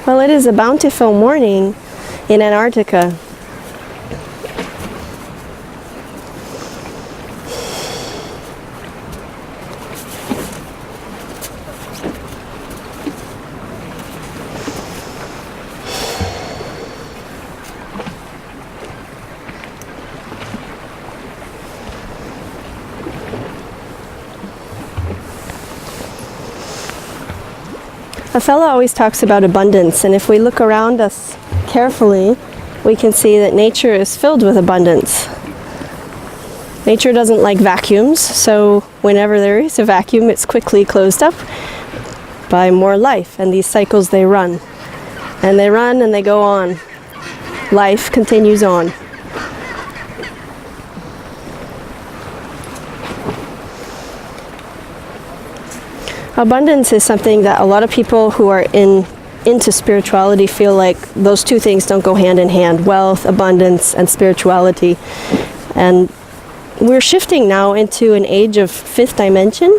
Well, it is a bountiful morning in Antarctica. Athella always talks about abundance, and if we look around us carefully, we can see that nature is filled with abundance. Nature doesn't like vacuums, so whenever there is a vacuum, it's quickly closed up by more life, and these cycles, they run. And they run and they go on. Life continues on. Abundance is something that a lot of people who are into spirituality feel like those two things don't go hand in hand. Wealth, abundance, and spirituality. And we're shifting now into an age of fifth dimension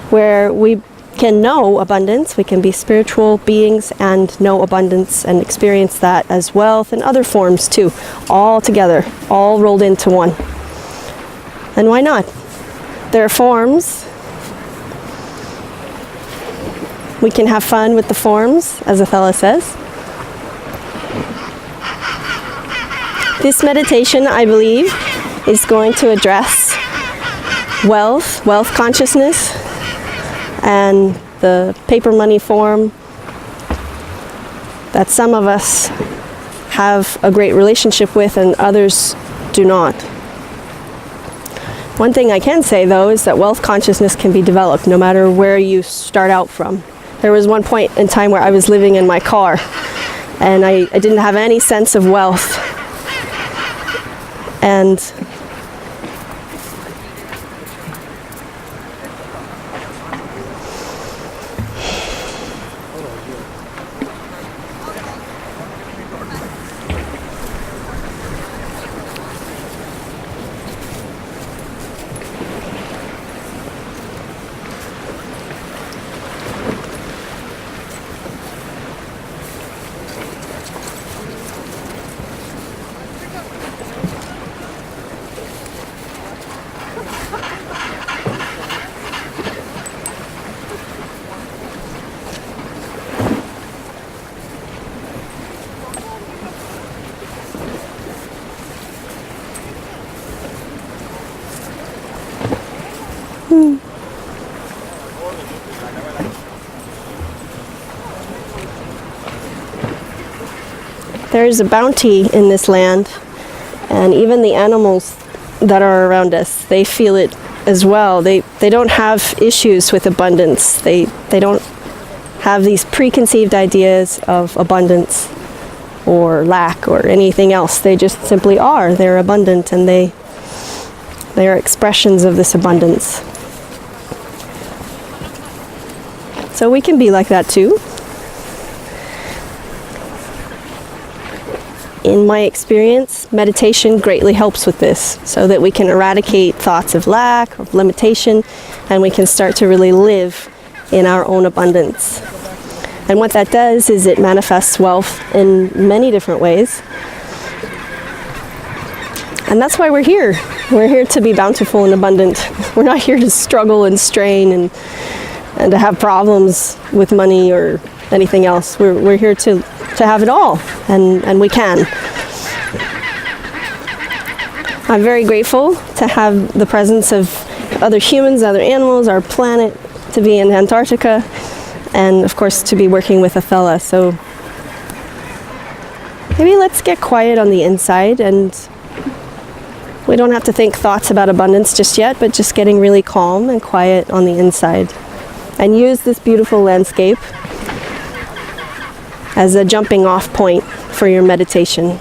where we can know abundance. We can be spiritual beings and know abundance and experience that as wealth and other forms too. All together, all rolled into one. And why not? There are forms. We can have fun with the forms, as Athella says. This meditation, I believe, is going to address wealth consciousness, and the paper money form that some of us have a great relationship with and others do not. One thing I can say, though, is that wealth consciousness can be developed no matter where you start out from. There was one point in time where I was living in my car and I didn't have any sense of wealth. And there is a bounty in this land, and even the animals that are around us, they feel it as well. They don't have issues with abundance. They don't have these preconceived ideas of abundance or lack or anything else. They just simply are. They're abundant, and they are expressions of this abundance. So we can be like that too. In my experience, meditation greatly helps with this, so that we can eradicate thoughts of lack, of limitation, and we can start to really live in our own abundance. And what that does is it manifests wealth in many different ways. And that's why we're here. We're here to be bountiful and abundant. We're not here to struggle and strain and to have problems with money or anything else. We're here to have it all, and we can. I'm very grateful to have the presence of other humans, other animals, our planet, to be in Antarctica, and of course to be working with Athella. So maybe let's get quiet on the inside, and we don't have to think thoughts about abundance just yet, but just getting really calm and quiet on the inside. And use this beautiful landscape as a jumping off point for your meditation.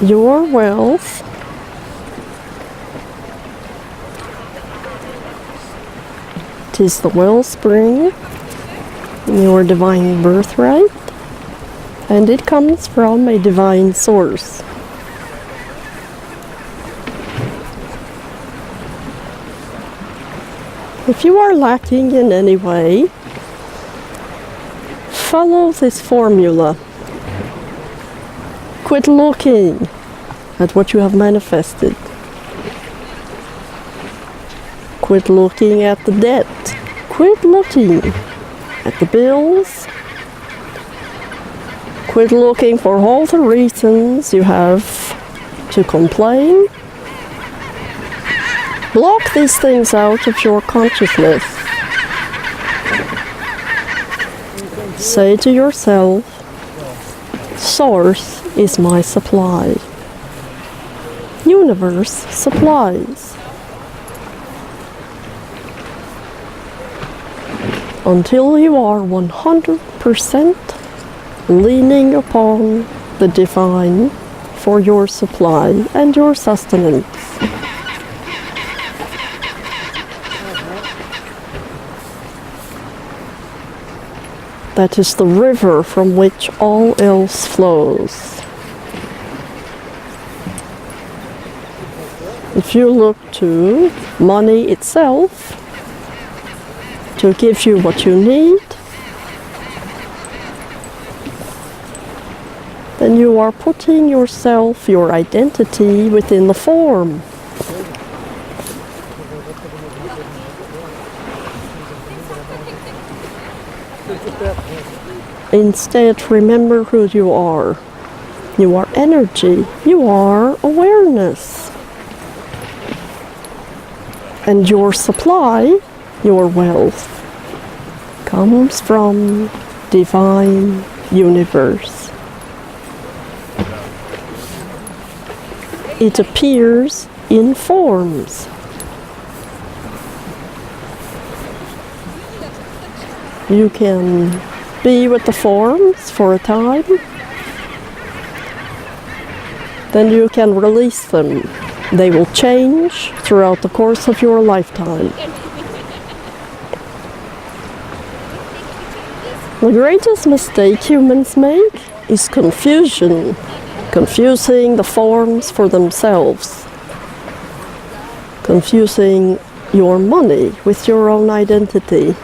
your wealth is the wellspring in your divine birthright, and it comes from a divine source. If you are lacking in any way, follow this formula. Quit looking at what you have manifested. Quit looking at the debt. Quit looking at the bills. Quit looking for all the reasons you have to complain. Block these things out of your consciousness. Say to yourself, Source is my supply. Universe supplies. Until you are 100% leaning upon the divine for your supply and your sustenance. That is the river from which all else flows. If you look to money itself to give you what you need, then you are putting yourself, your identity, within the form. Instead, remember who you are. You are energy. You are awareness. And your supply, your wealth, comes from divine universe. It appears in forms. You can be with the forms for a time, then you can release them. They will change throughout the course of your lifetime. The greatest mistake humans make is confusion, confusing the forms for themselves, confusing your money with your own identity.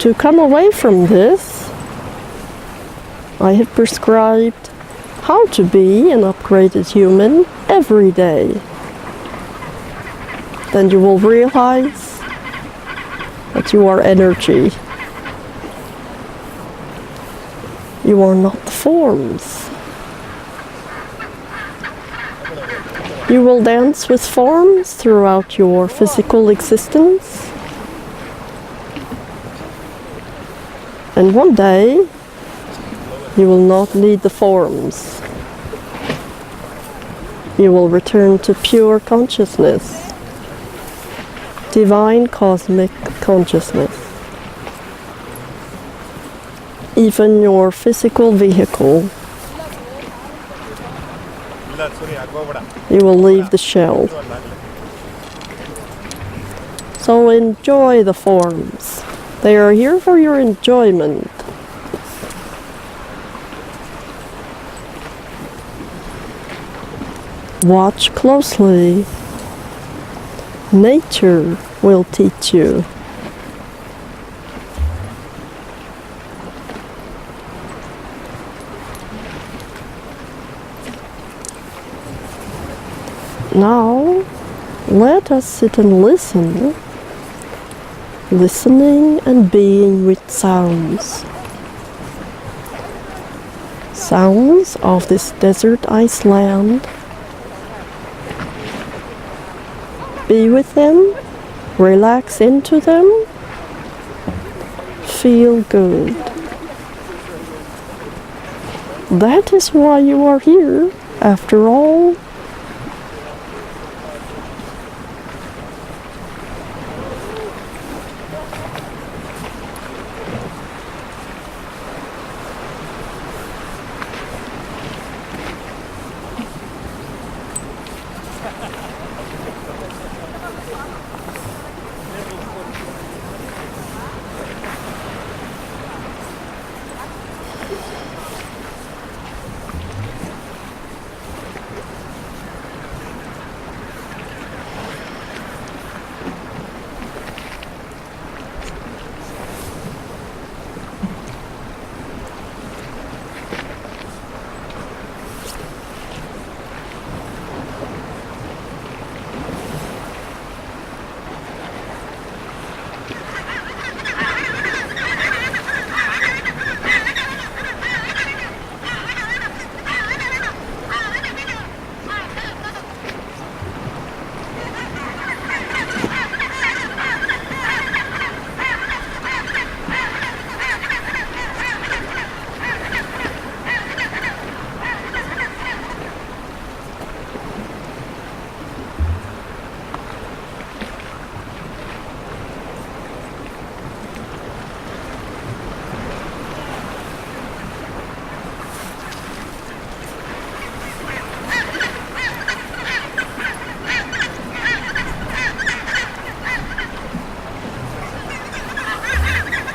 To come away from this, I have prescribed how to be an upgraded human every day. Then you will realize that you are energy. You are not the forms. You will dance with forms throughout your physical existence. And one day, you will not need the forms. You will return to pure consciousness, divine cosmic consciousness. Even your physical vehicle, you will leave the shell. So enjoy the forms. They are here for your enjoyment. Watch closely. Nature will teach you. Now, let us sit and listen. Listening and being with sounds. Sounds of this desert ice land. Be with them, relax into them, feel good. That is why you are here, after all.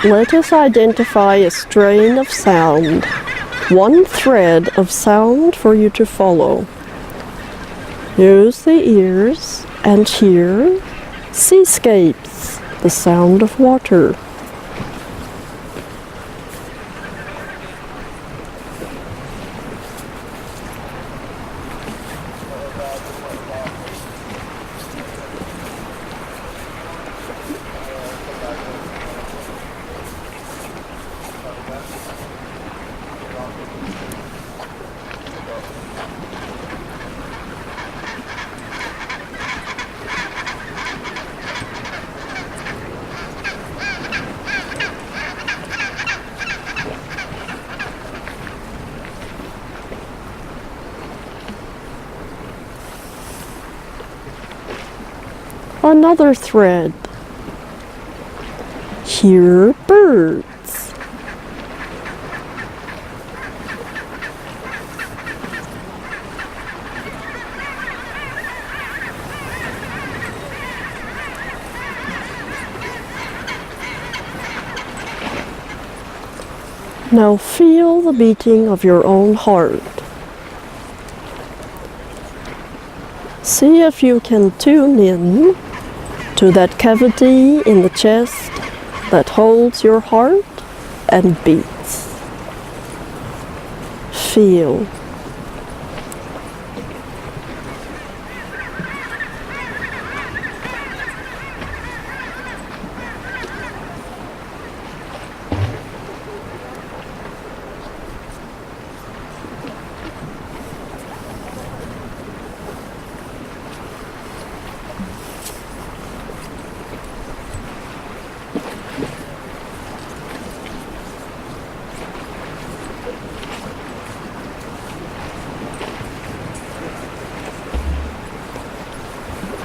Let us identify a strain of sound, one thread of sound for you to follow. Use the ears and hear seascapes, the sound of water. Another thread. Hear birds. Now feel the beating of your own heart. See if you can tune in to that cavity in the chest that holds your heart and beats. Feel.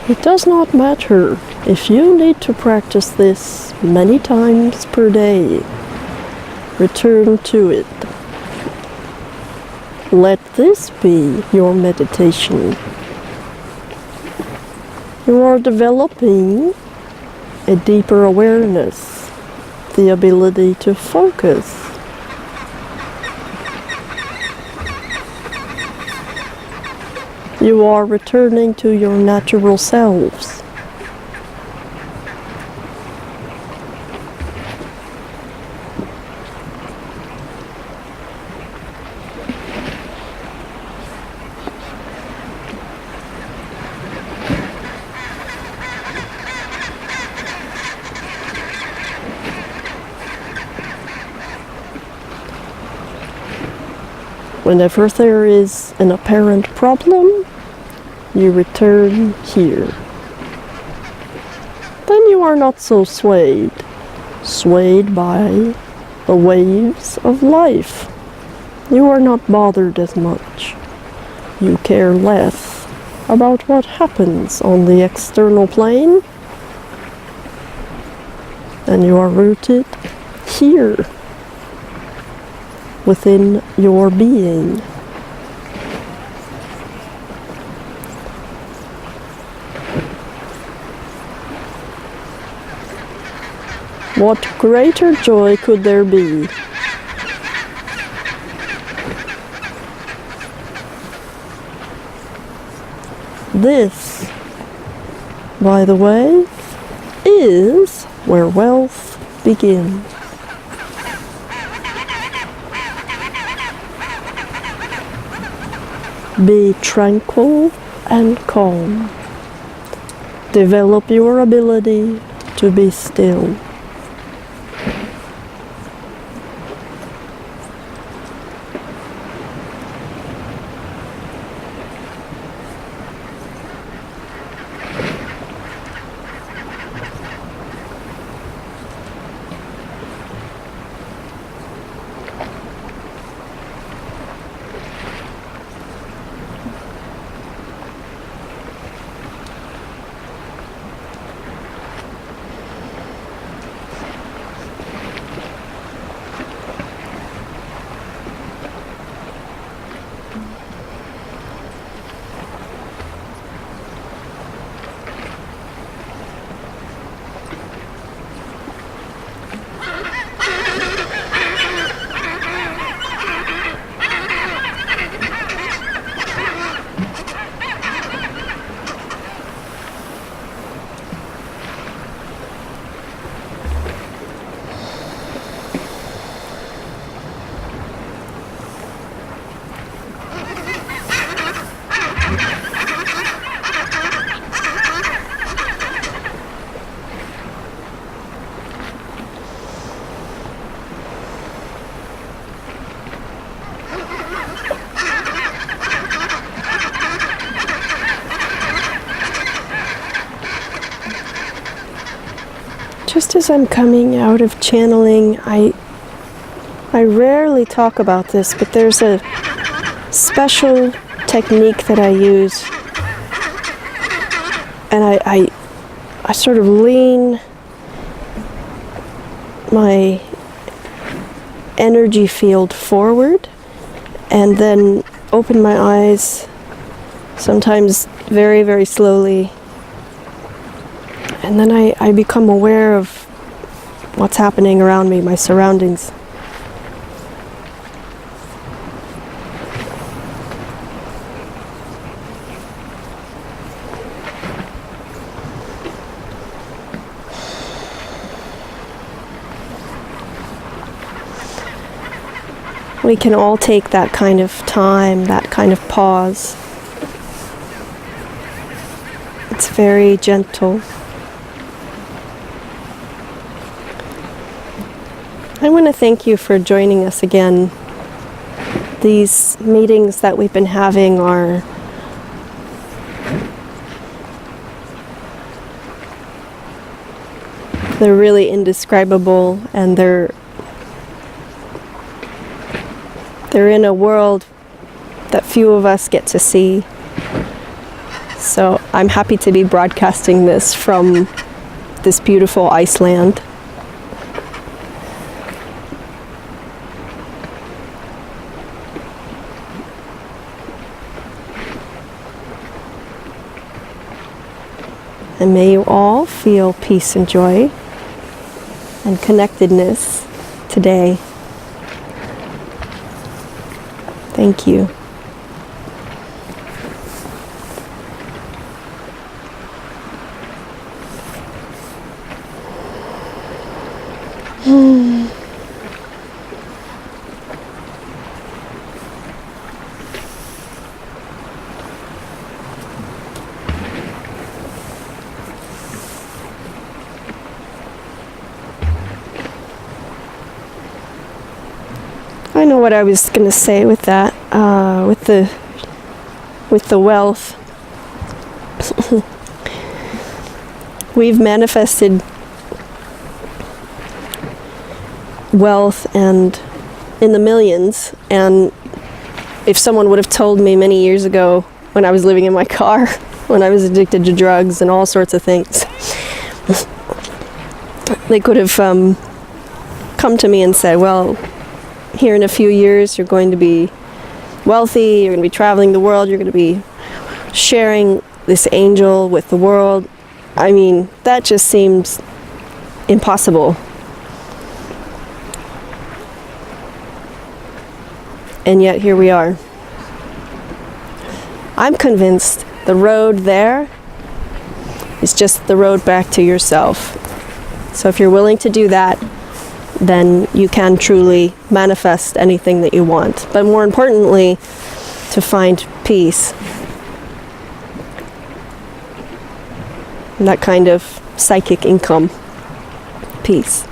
It does not matter if you need to practice this many times per day. Return to it. Let this be your meditation. You are developing a deeper awareness, the ability to focus. You are returning to your natural selves. Whenever there is an apparent problem, you return here. Then you are not so swayed by the waves of life. You are not bothered as much. You care less about what happens on the external plane, and you are rooted here, within your being. What greater joy could there be? This, by the way, is where wealth begins. Be tranquil and calm. Develop your ability to be still. Just as I'm coming out of channeling, I rarely talk about this, but there's a special technique that I use, and I sort of lean my energy field forward and then open my eyes, sometimes very, very slowly, and then I become aware of what's happening around me, my surroundings. We can all take that kind of time, that kind of pause. It's very gentle. I want to thank you for joining us again. These meetings that we've been having they're really indescribable, and they're in a world that few of us get to see. So I'm happy to be broadcasting this from this beautiful Iceland. And may you all feel peace and joy and connectedness today. Thank you. I know what I was going to say with that, with the wealth. We've manifested wealth and in the millions, and if someone would have told me many years ago when I was living in my car, when I was addicted to drugs and all sorts of things, they could have come to me and said, well, here in a few years you're going to be wealthy, you're going to be traveling the world, you're going to be sharing this angel with the world. I mean, that just seems impossible. And yet here we are. I'm convinced the road there is just the road back to yourself. So if you're willing to do that, then you can truly manifest anything that you want. But more importantly, to find peace. And that kind of psychic income. Peace.